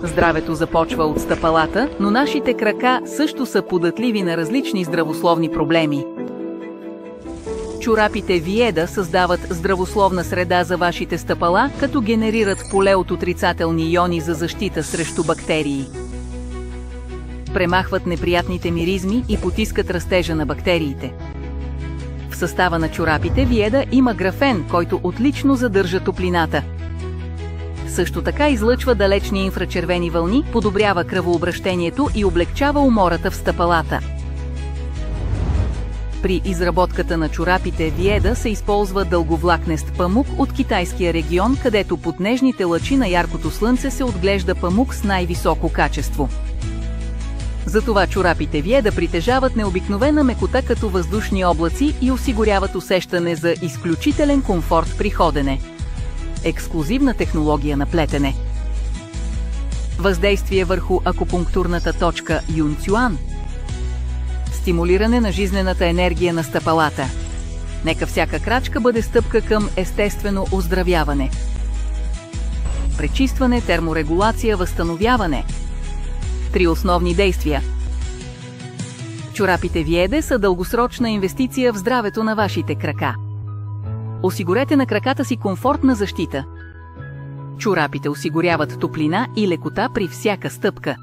Здравето започва от стъпалата, но нашите крака също са податливи на различни здравословни проблеми. Чорапите Виеда създават здравословна среда за вашите стъпала, като генерират поле от отрицателни иони за защита срещу бактерии. Премахват неприятните миризми и потискат растежа на бактериите. В състава на чорапите Виеда има графен, който отлично задържа топлината. Също така излъчва далечни инфрачервени вълни, подобрява кръвообращението и облегчава умората в стъпалата. При изработката на чорапите Виеда се използва дълговлакнест памук от китайския регион, където под нежните лъчи на яркото слънце се отглежда памук с най-високо качество. Затова чорапите Виеда притежават необикновена мекота като въздушни облаци и осигуряват усещане за изключителен комфорт при ходене. Ексклузивна технология на плетене. Въздействие върху акупунктурната точка Юнцюан. Стимулиране на жизнената енергия на стъпалата. Нека всяка крачка бъде стъпка към естествено оздравяване. Пречистване, терморегулация, възстановяване. 3 основни действия. Чорапите Виеда са дългосрочна инвестиция в здравето на вашите крака. Осигурете на краката си комфортна защита. Чорапите осигуряват топлина и лекота при всяка стъпка.